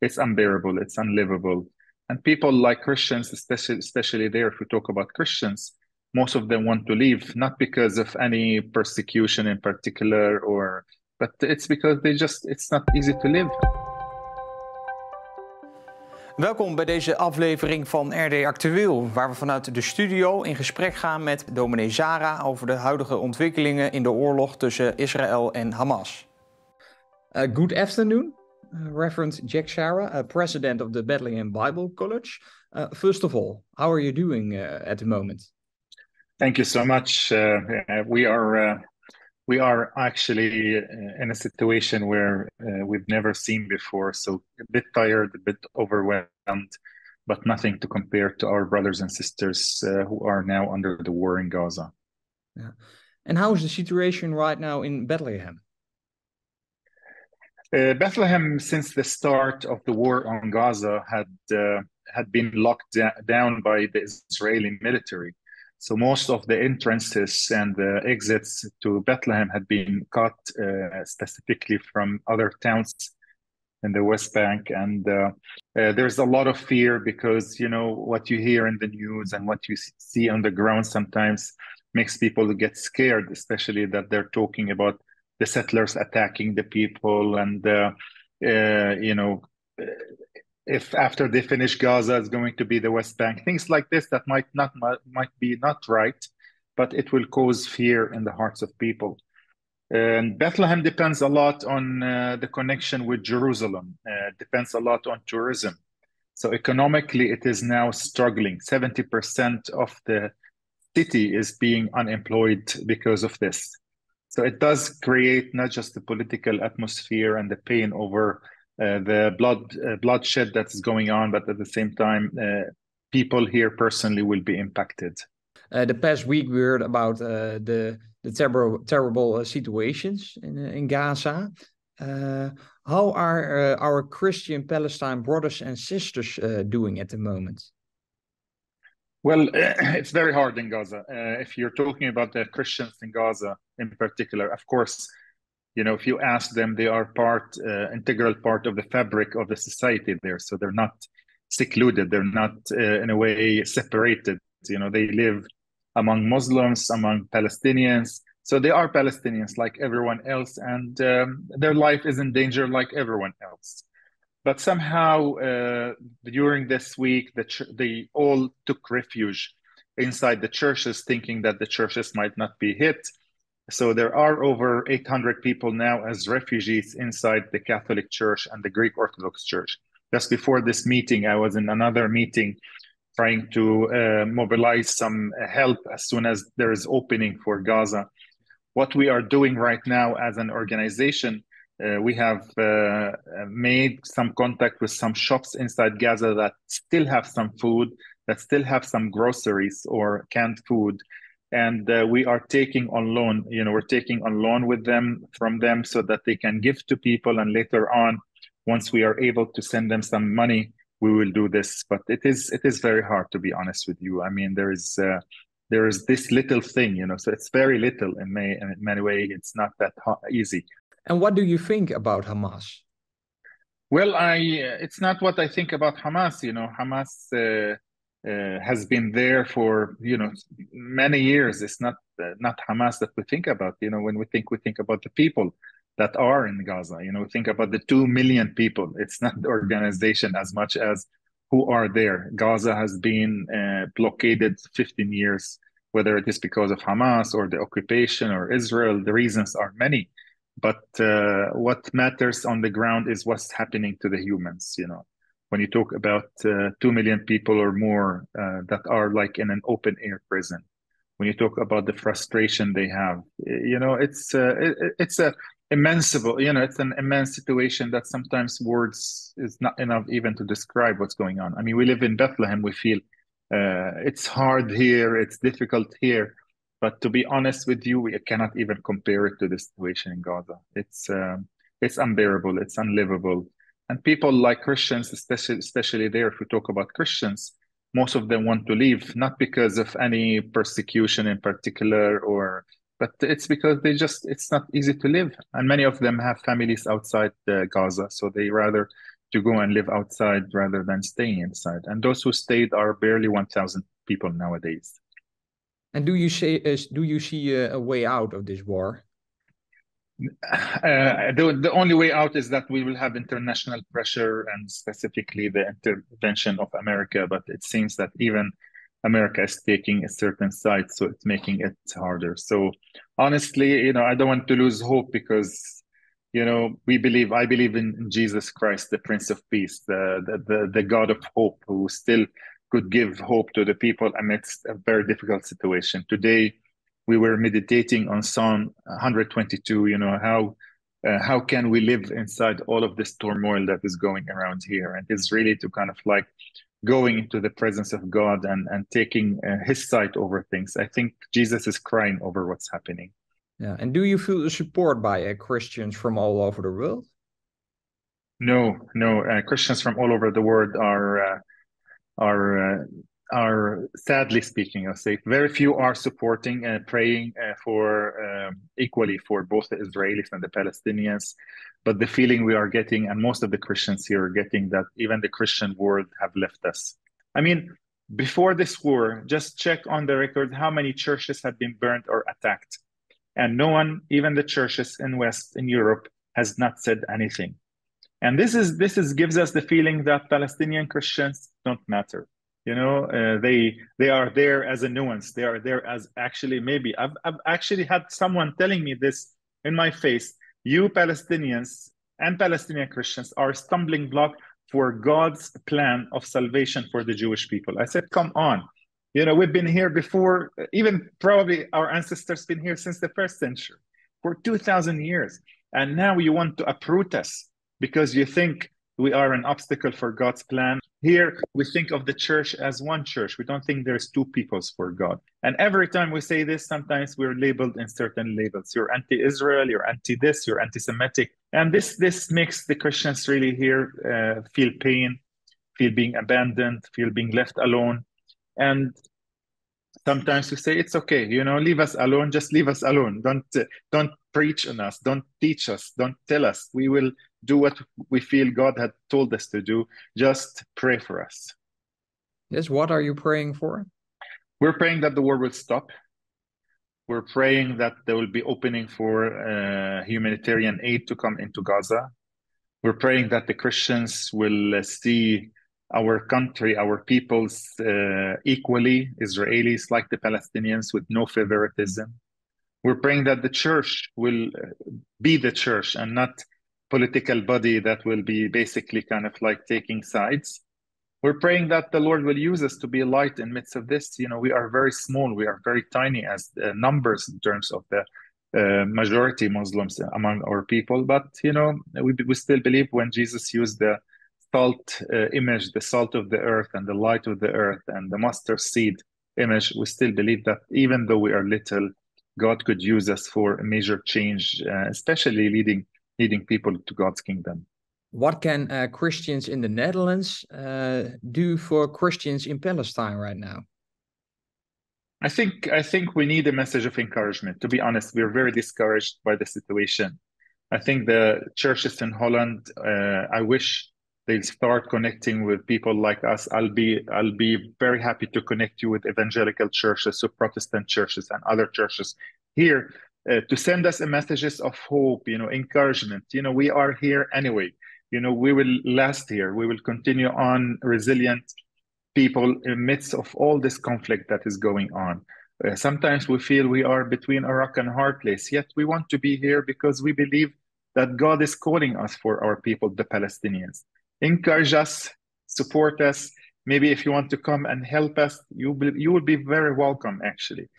it's unbearable, it's unlivable. And people like Christians, especially there, if we talk about Christians, most of them want to leave, not because of any persecution in particular, but it's because it's not easy to live. Welkom bij deze aflevering van RDactueel, waar we vanuit de studio in gesprek gaan met dominee Sara over de huidige ontwikkelingen in de oorlog tussen Israël en Hamas. Good afternoon, Reverend Jack Sara, president of the Bethlehem Bible College. First of all, how are you doing at the moment? Thank you so much. We are actually in a situation where we've never seen before. So a bit tired, a bit overwhelmed, but nothing to compare to our brothers and sisters who are now under the war in Gaza. Yeah. And how is the situation right now in Bethlehem? Bethlehem, since the start of the war on Gaza, had been locked down by the Israeli military. So most of the entrances and the exits to Bethlehem had been cut specifically from other towns in the West Bank. And there's a lot of fear because, you know, what you hear in the news and what you see on the ground sometimes makes people get scared, especially that they're talking about the settlers attacking the people. And, if after they finish Gaza, it's going to be the West Bank, things like this that might be not right, but it will cause fear in the hearts of people. And Bethlehem depends a lot on the connection with Jerusalem, depends a lot on tourism. So economically, it is now struggling. 70% of the city is being unemployed because of this. So it does create not just the political atmosphere and the pain over the bloodshed that's going on, but at the same time, people here personally will be impacted. The past week we heard about the terrible situations in Gaza. How are our Christian Palestine brothers and sisters doing at the moment? Well, it's very hard in Gaza. If you're talking about the Christians in Gaza in particular, of course, you know, if you ask them, they are integral part of the fabric of the society there. So they're not secluded. They're not in a way separated. You know, they live among Muslims, among Palestinians. So they are Palestinians like everyone else. And their life is in danger like everyone else. But somehow during this week, they all took refuge inside the churches, thinking that the churches might not be hit. So there are over 800 people now as refugees inside the Catholic Church and the Greek Orthodox Church. Just before this meeting, I was in another meeting trying to mobilize some help as soon as there is opening for Gaza. What we are doing right now as an organization, we have made some contact with some shops inside Gaza that still have some food, that still have some groceries or canned food. And we are taking on loan, we're taking on loan from them so that they can give to people. And later on, once we are able to send them some money, we will do this. But it is very hard, to be honest with you. I mean, there is this little thing, so it's very little in many ways. It's not that easy. And what do you think about Hamas? Well, it's not what I think about Hamas. Hamas has been there for many years. It's not Hamas that we think about. When we think about the people that are in Gaza. We think about the 2 million people. It's not the organization as much as who are there. Gaza has been blockaded 15 years, whether it is because of Hamas or the occupation or Israel. The reasons are many. But what matters on the ground is what's happening to the humans. When you talk about 2 million people or more that are like in an open air prison, when you talk about the frustration they have, it's an immense situation that sometimes words is not enough even to describe what's going on. I mean, we live in Bethlehem. We feel it's hard here, it's difficult here. But to be honest with you, we cannot even compare it to the situation in Gaza. It's unbearable, it's unlivable. And people like Christians, especially there, if we talk about Christians, most of them want to leave, not because of any persecution in particular, but it's because it's not easy to live. And many of them have families outside Gaza, so they rather to go and live outside rather than staying inside. And those who stayed are barely 1,000 people nowadays. And do you see a way out of this war? The only way out is that we will have international pressure and specifically the intervention of America. But it seems that even America is taking a certain side, so it's making it harder. So honestly, I don't want to lose hope because, I believe in Jesus Christ, the Prince of Peace, the God of hope, who still could give hope to the people amidst a very difficult situation. Today, we were meditating on Psalm 122, how can we live inside all of this turmoil that is going around here? And it's really to kind of like going into the presence of God and taking his side over things. I think Jesus is crying over what's happening. Yeah. And do you feel the support by Christians from all over the world? No. Christians from all over the world are sadly speaking, I'll say, very few are supporting and praying for equally for both the Israelis and the Palestinians. But the feeling we are getting, and most of the Christians here are getting, that even the Christian world have left us. I mean, before this war, just check on the record how many churches have been burned or attacked. And no one, even the churches in Europe, has not said anything. And this gives us the feeling that Palestinian Christians don't matter. They are there as a nuance. They are there as actually, maybe I've actually had someone telling me this in my face. You Palestinians and Palestinian Christians are a stumbling block for God's plan of salvation for the Jewish people. I said, come on. We've been here before, even probably our ancestors been here since the first century, for 2,000 years. And now you want to uproot us because you think we are an obstacle for God's plan. Here, we think of the church as one church. We don't think there's two peoples for God. And every time we say this, sometimes we're labeled in certain labels. You're anti-Israel, you're anti-this, you're anti-Semitic. And this makes the Christians really here feel pain, feel being abandoned, feel being left alone. And sometimes we say, it's okay, leave us alone, just leave us alone. Don't preach on us, don't teach us, don't tell us. We will do what we feel God had told us to do. Just pray for us. Yes, what are you praying for? We're praying that the war will stop. We're praying that there will be opening for humanitarian aid to come into Gaza. We're praying that the Christians will see our country, our peoples equally, Israelis like the Palestinians, with no favoritism. We're praying that the church will be the church and not political body that will be basically kind of like taking sides. We're praying that the Lord will use us to be a light in midst of this. We are very small. We are very tiny as numbers in terms of the majority Muslims among our people. But, we still believe when Jesus used the salt image, the salt of the earth and the light of the earth and the mustard seed image, we still believe that even though we are little, God could use us for a major change, especially leading people to God's kingdom. What can Christians in the Netherlands do for Christians in Palestine right now? I think we need a message of encouragement. To be honest, we're very discouraged by the situation. I think the churches in Holland, I wish they'll start connecting with people like us. I'll be very happy to connect you with evangelical churches, so Protestant churches and other churches here to send us messages of hope, encouragement. We are here anyway. We will last here. We will continue on resilient people in the midst of all this conflict that is going on. Sometimes we feel we are between a rock and a hard place, yet we want to be here because we believe that God is calling us for our people, the Palestinians. Encourage us, support us. Maybe if you want to come and help us, you will be very welcome, actually.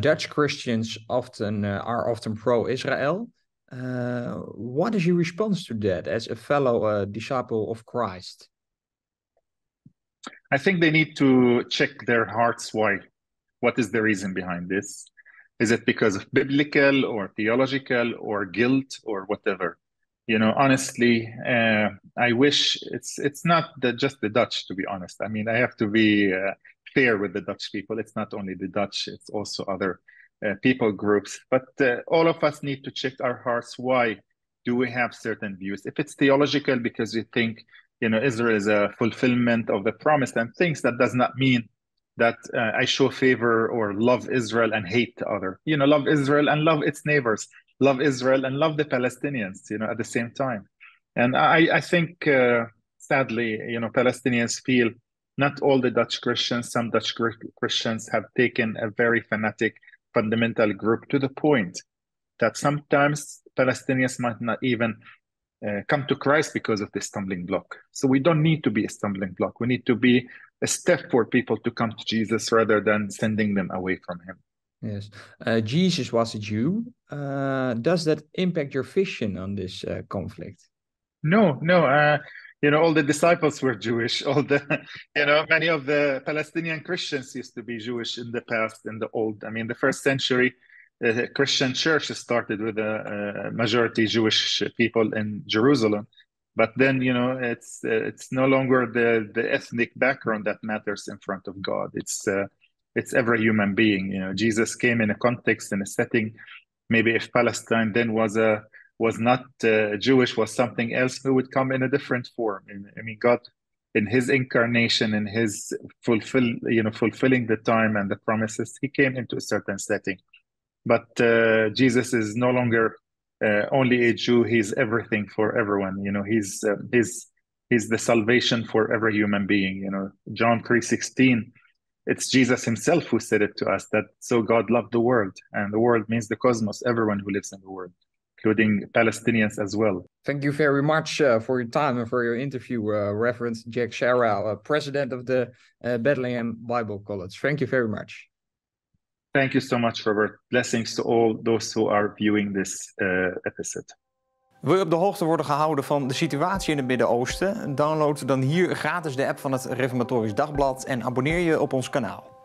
Dutch Christians are often pro-Israel. What is your response to that as a fellow disciple of Christ? I think they need to check their hearts why. What is the reason behind this? Is it because of biblical or theological or guilt or whatever? Honestly, I wish it's not just the Dutch, to be honest. I mean, I have to be fair with the Dutch people. It's not only the Dutch, it's also other people groups. But all of us need to check our hearts. Why do we have certain views? If it's theological, because you think, Israel is a fulfillment of the promise and things, that does not mean that I show favor or love Israel and hate the other. Love Israel and love its neighbors. Love Israel and love the Palestinians, at the same time. And I think, sadly, Palestinians feel not all the Dutch Christians, some Dutch Christians have taken a very fanatic, fundamental group to the point that sometimes Palestinians might not even come to Christ because of this stumbling block. So we don't need to be a stumbling block. We need to be a step for people to come to Jesus rather than sending them away from him. Yes. Jesus was a Jew. Does that impact your vision on this conflict? No. All the disciples were Jewish. Many of the Palestinian Christians used to be Jewish in the past, in the old. The first century Christian church started with a majority Jewish people in Jerusalem. But then, it's no longer the ethnic background that matters in front of God. It's every human being. Jesus came in a context, in a setting. Maybe if Palestine then was not Jewish, was something else, who would come in a different form. God, in his incarnation, in his fulfilling the time and the promises, he came into a certain setting. But Jesus is no longer only a Jew. He's everything for everyone. He's the salvation for every human being. John 3:16. It's Jesus himself who said it to us, that so God loved the world, and the world means the cosmos, everyone who lives in the world, including Palestinians as well. Thank you very much for your time and for your interview, Reverend Jack Sara, president of the Bethlehem Bible College. Thank you very much. Thank you so much, Robert. Blessings to all those who are viewing this episode. Wil je op de hoogte worden gehouden van de situatie in het Midden-Oosten? Download dan hier gratis de app van het Reformatorisch Dagblad en abonneer je op ons kanaal.